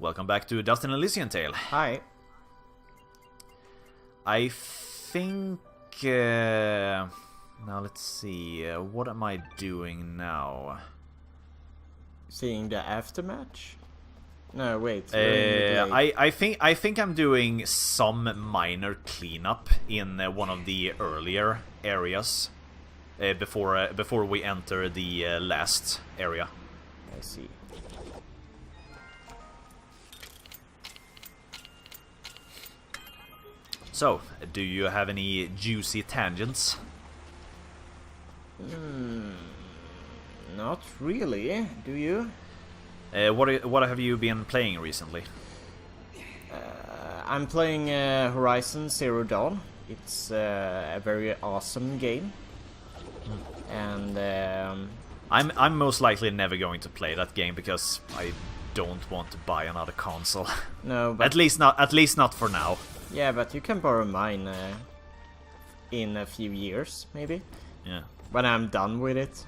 Welcome back to Dust and Elysian Tale. Hi. I think... now let's see, what am I doing now? Seeing the aftermatch? No, wait. I think I'm doing some minor cleanup in one of the earlier areas before we enter the last area. I see. So, do you have any juicy tangents? Not really. Do you? What have you been playing recently? I'm playing Horizon Zero Dawn. It's a very awesome game. And I'm most likely never going to play that game because I don't want to buy another console. No, but at least not for now. Yeah, but you can borrow mine in a few years, maybe. Yeah. When I'm done with it.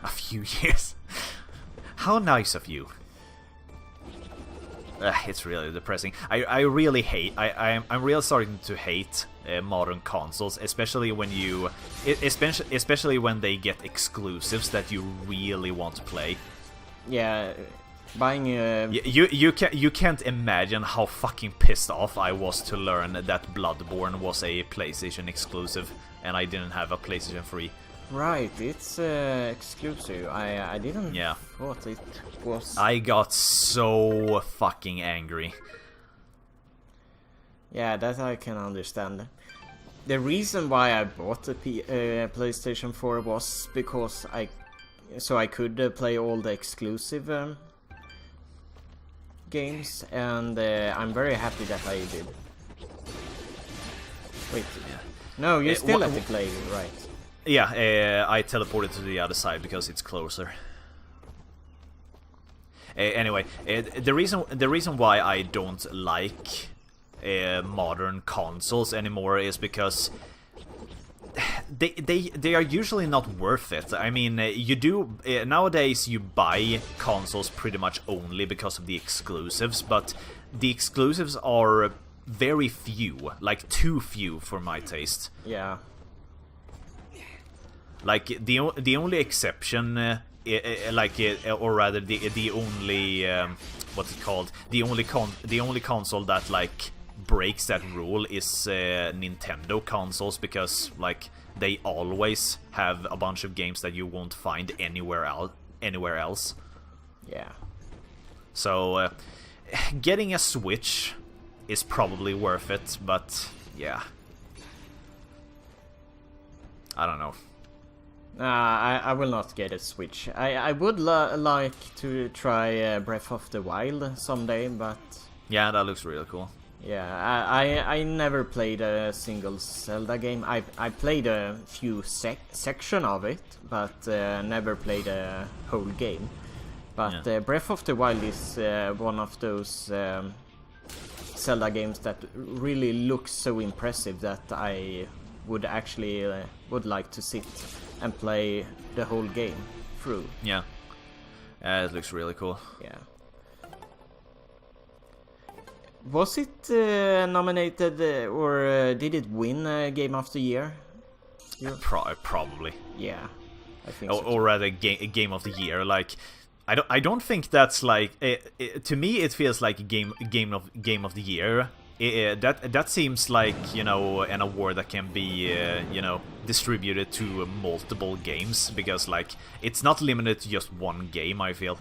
A few years. How nice of you. It's really depressing. I really hate. I'm really starting to hate modern consoles, especially when especially when they get exclusives that you really want to play. Yeah. Buying you can't imagine how fucking pissed off I was to learn that Bloodborne was a PlayStation exclusive and I didn't have a PlayStation 3. Right, it's exclusive. I didn't Yeah. thought it was. I got so fucking angry. Yeah, that I can understand. The reason why I bought the PlayStation 4 was because I could play all the exclusive games, and I'm very happy that I did. Wait, no, you're still at the play, right? Yeah, I teleported to the other side because it's closer. Anyway, the reason why I don't like modern consoles anymore is because they are usually not worth it. I mean, you do nowadays you buy consoles pretty much only because of the exclusives, but the exclusives are very few, like too few for my taste. Yeah. Like the only exception, or rather the only what's it called? The only console that like breaks that rule is Nintendo consoles, because like they always have a bunch of games that you won't find anywhere else. Yeah. So getting a Switch is probably worth it, but yeah, I don't know. I will not get a Switch. I would like to try Breath of the Wild someday, but yeah, that looks really cool. Yeah, I never played a single Zelda game. I played a few section of it, but never played a whole game. But Yeah. Breath of the Wild is one of those Zelda games that really looks so impressive that I would actually would like to sit and play the whole game through. Yeah, it looks really cool. Yeah. Was it nominated or did it win Game of the Year? Probably. Yeah, I think Or, so. or rather, game of the year. Like, I don't think that's like. To me, it feels like a game of the year. That seems like, you know, an award that can be you know, distributed to multiple games, because like it's not limited to just one game, I feel.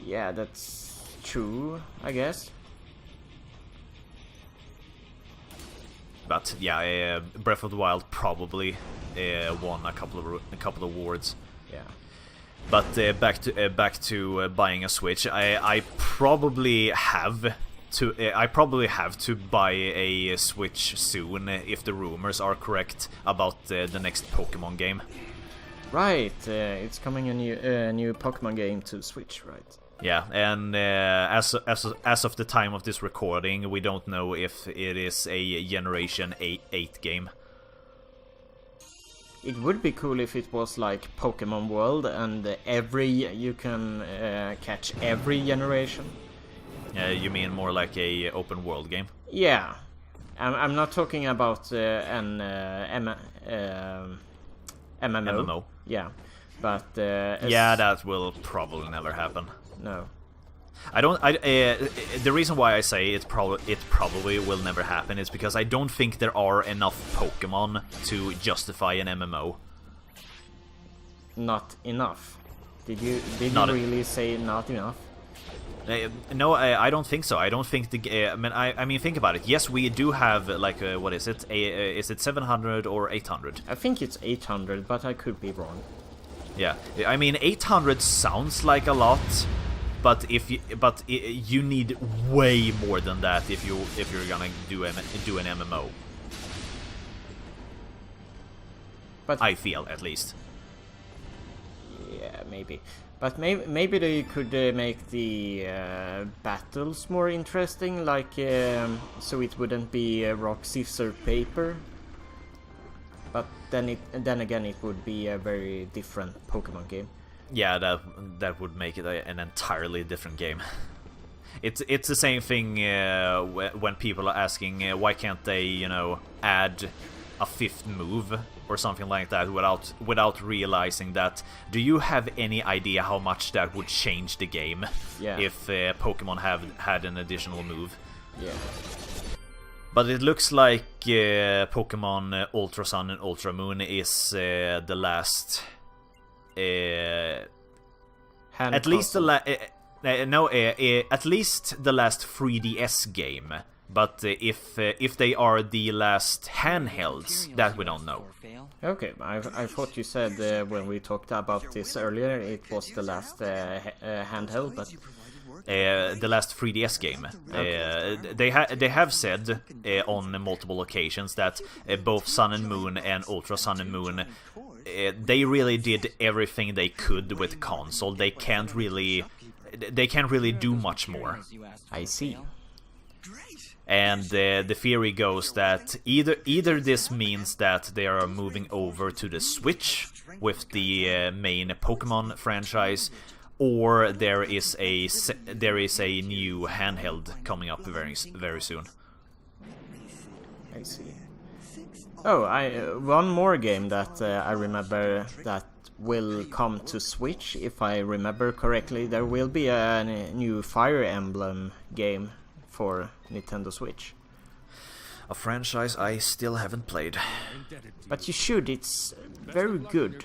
Yeah, that's true, I guess. But yeah, Breath of the Wild probably won a couple of awards. Yeah. But back to buying a Switch. I probably have to buy a Switch soon if the rumors are correct about the next Pokemon game. Right, it's coming a new Pokemon game to Switch, right? Yeah, and as of the time of this recording, we don't know if it is a Generation 8 game. It would be cool if it was like Pokemon World and you can catch every generation. You mean more like a open world game? Yeah, I'm not talking about an MMO. MMO. Yeah, but yeah, that will probably never happen. No. I don't. The reason why I say it probably will never happen is because I don't think there are enough Pokemon to justify an MMO. Not enough. Did you really say not enough? No, I don't think so. I don't think the. I mean, think about it. Yes, we do have like what is it? Is it 700 or 800? I think it's 800, but I could be wrong. Yeah, I mean 800 sounds like a lot, but you need way more than that if you're gonna do an MMO. But I feel, at least. Yeah, maybe. But maybe they could make the battles more interesting, like so it wouldn't be rock, scissors, paper. But then again, it would be a very different Pokemon game. Yeah, that would make it an entirely different game. It's the same thing when people are asking why can't they, add a fifth move or something like that without realizing that. Do you have any idea how much that would change the game? Yeah. If Pokemon had an additional move? Yeah. But it looks like Pokemon Ultra Sun and Ultra Moon is the last. At least the last 3DS game. But if they are the last handhelds, that we don't know. Okay, I thought you said when we talked about this earlier, it was the last handheld, but the last 3DS game. Okay. They have said on multiple occasions that both Sun and Moon and Ultra Sun and Moon, they really did everything they could with the console. They can't really do much more. I see. And the theory goes that either this means that they are moving over to the Switch with the main Pokemon franchise, or there is a new handheld coming up very soon. I see. Oh, one more game that I remember that will come to Switch, if I remember correctly. There will be a new Fire Emblem game for Nintendo Switch. A franchise I still haven't played. But you should, it's very good.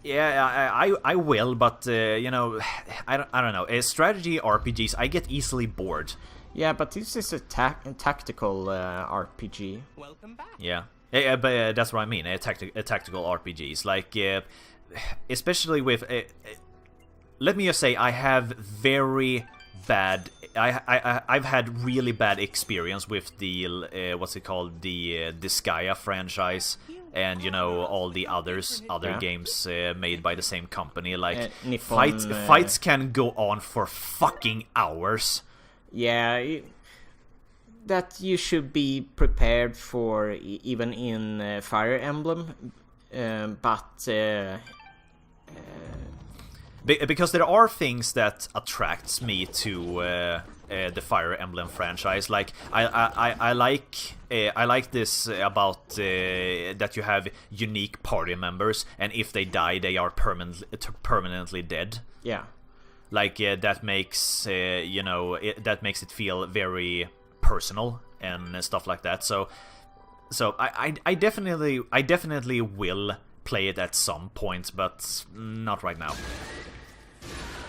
Yeah, I will, but I don't know. Strategy RPGs, I get easily bored. Yeah, but this is a tactical RPG. Welcome back. Yeah, but that's what I mean. Tactical RPGs, like especially with. Let me just say, I have very bad. I've had really bad experience with the what's it called, the Disgaea franchise, and all the other games made by the same company. Like fights can go on for fucking hours. Yeah, that you should be prepared for even in Fire Emblem, but. Because there are things that attracts me to the Fire Emblem franchise. Like I like this about that you have unique party members, and if they die, they are permanently dead. Yeah. Like that makes that makes it feel very personal and stuff like that. So I definitely will play it at some point, but not right now.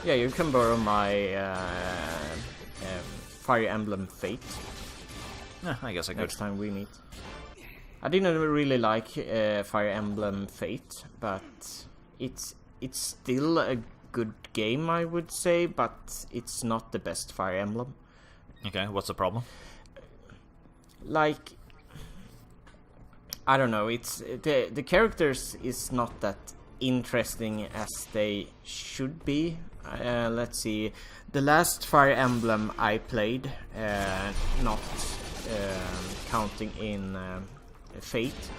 Yeah, you can borrow my Fire Emblem Fate. I guess I could. Next time we meet. I didn't really like Fire Emblem Fate, but it's still a good game, I would say, but it's not the best Fire Emblem. Okay, what's the problem? Like, I don't know, it's the characters is not that interesting as they should be. Let's see, the last Fire Emblem I played, not counting in Fate,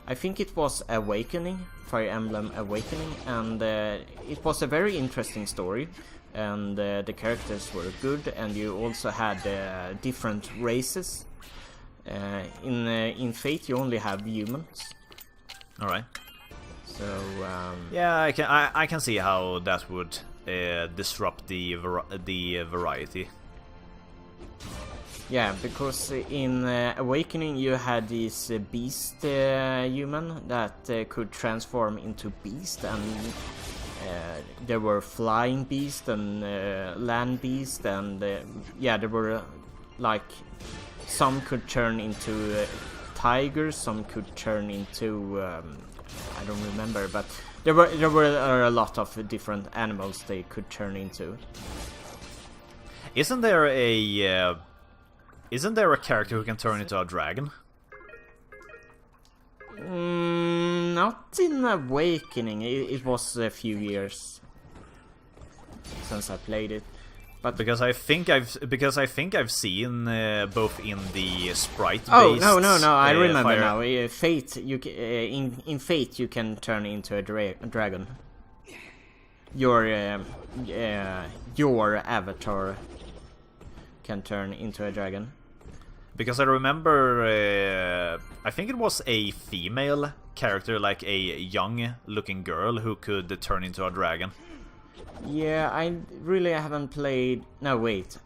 I think it was Awakening, Fire Emblem Awakening, and it was a very interesting story. and the characters were good, and you also had different races. In Fate, you only have humans. All right. So yeah, I can see how that would disrupt the variety. Yeah, because in Awakening you had this beast human that could transform into beast, and there were flying beasts and land beasts, and yeah, there were like some could turn into tigers, some could turn into I don't remember, but there were a lot of different animals they could turn into. Isn't there a character who can turn into a dragon? Not in Awakening. It was a few years since I played it, but because I think I've seen both in the sprite-based. Oh no! I remember fire... now. Fate. In Fate you can turn into a dragon. Your avatar can turn into a dragon. Because I remember, I think it was a female character, like a young-looking girl who could turn into a dragon. Yeah, I really haven't played... No, wait.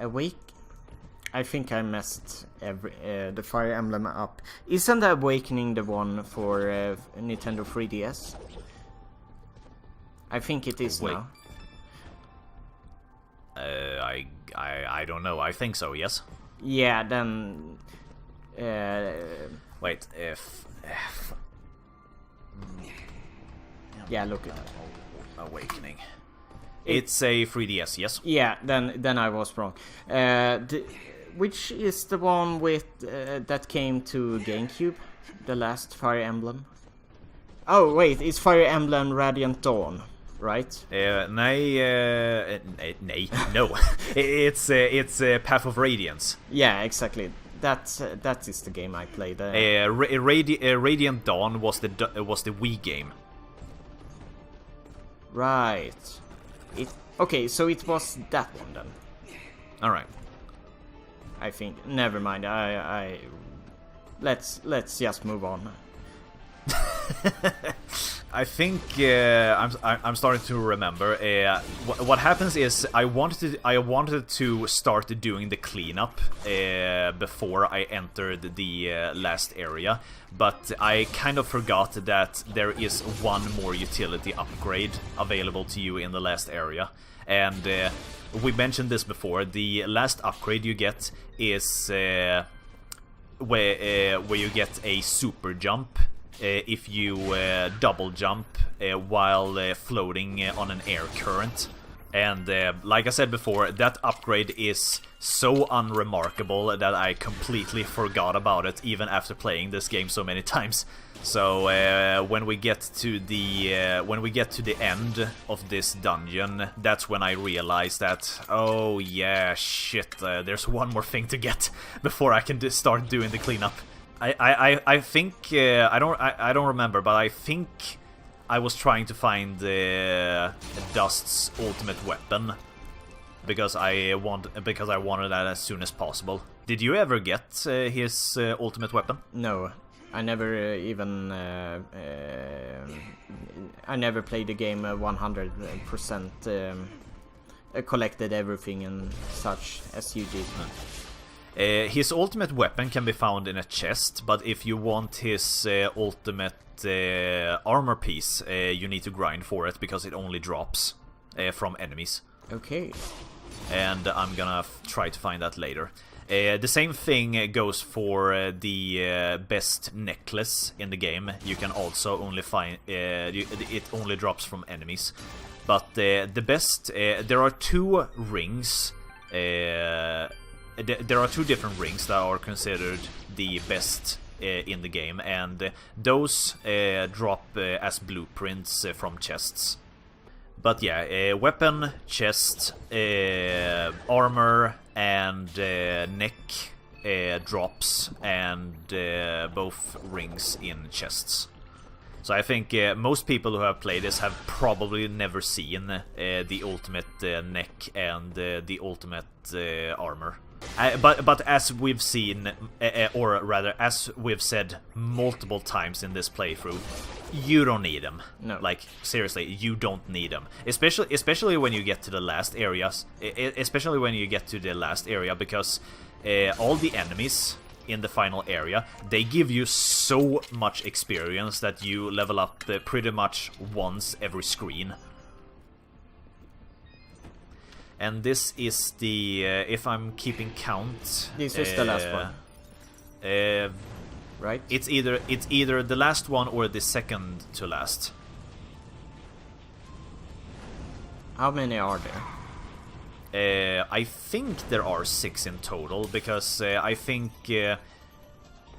I think I messed the Fire Emblem up. Isn't Awakening the one for Nintendo 3DS? I think it is now. I don't know. I think so, yes. Yeah, then... Wait, if... Yeah, look at Awakening. It's a 3DS, yes? Yeah, then I was wrong. Which is the one with that came to GameCube? The last Fire Emblem? Oh, wait, it's Fire Emblem Radiant Dawn, right? No. It's Path of Radiance. Yeah, exactly. That is the game I played. Radiant Dawn was the Wii game. Right. Okay, so it was that one then. All right. I think. Never mind. Let's just move on. I think I'm starting to remember. What happens is I wanted to start doing the cleanup before I entered the last area, but I kind of forgot that there is one more utility upgrade available to you in the last area, and we mentioned this before. The last upgrade you get is where you get a super jump. If you double jump while floating on an air current. And like I said before, that upgrade is so unremarkable that I completely forgot about it even after playing this game so many times. So when we get to the end of this dungeon, that's when I realized that, oh yeah, shit, there's one more thing to get before I can start doing the cleanup. I think I don't remember, but I think I was trying to find Dust's ultimate weapon because I wanted that as soon as possible. Did you ever get his ultimate weapon? No, I never I never played the game 100%. Collected everything and such as you did. His ultimate weapon can be found in a chest, but if you want his ultimate armor piece, you need to grind for it because it only drops from enemies. Okay. And I'm gonna try to find that later. The same thing goes for the best necklace in the game. You can also only find it only drops from enemies. But the best, there are two rings. There are two different rings that are considered the best in the game, and those drop as blueprints from chests. But yeah, weapon, chest, armor, and neck drops, and both rings in chests. So I think most people who have played this have probably never seen the ultimate neck and the ultimate armor. But as we've seen, or rather, as we've said multiple times in this playthrough, you don't need them. No. Like, seriously, you don't need them. Especially when you get to the last areas. Especially when you get to the last area, because all the enemies in the final area, they give you so much experience that you level up pretty much once every screen. And this is the, if I'm keeping count... This is the last one. Right? It's either the last one or the second to last. How many are there? I think there are 6 in total, because I think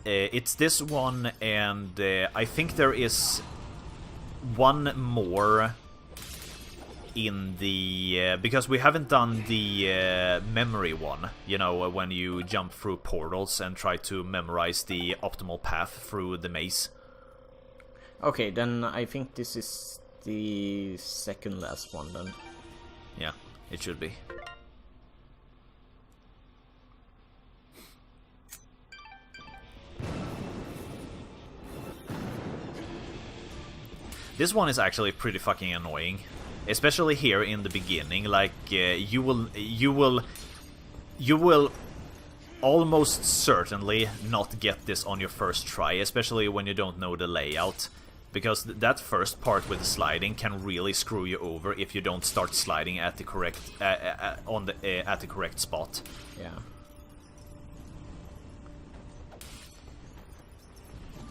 it's this one, and I think there is one more in the... because we haven't done the memory one, you know, when you jump through portals and try to memorize the optimal path through the maze. Okay, then I think this is the second last one then. Yeah, it should be. This one is actually pretty fucking annoying, especially here in the beginning. Like you will almost certainly not get this on your first try, especially when you don't know the layout, because that first part with the sliding can really screw you over if you don't start sliding at the correct at the correct spot. Yeah.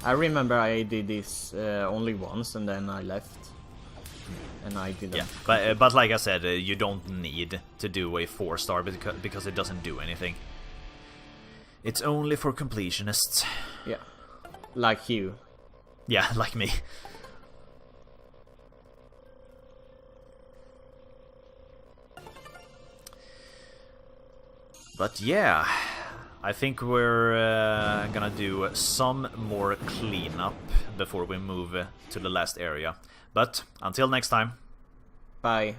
I remember I did this only once and then I left, and I didn't. Yeah, but like I said, you don't need to do a 4-star because it doesn't do anything. It's only for completionists. Yeah, like you. Yeah, like me. But yeah, I think we're gonna do some more cleanup before we move to the last area. But until next time. Bye.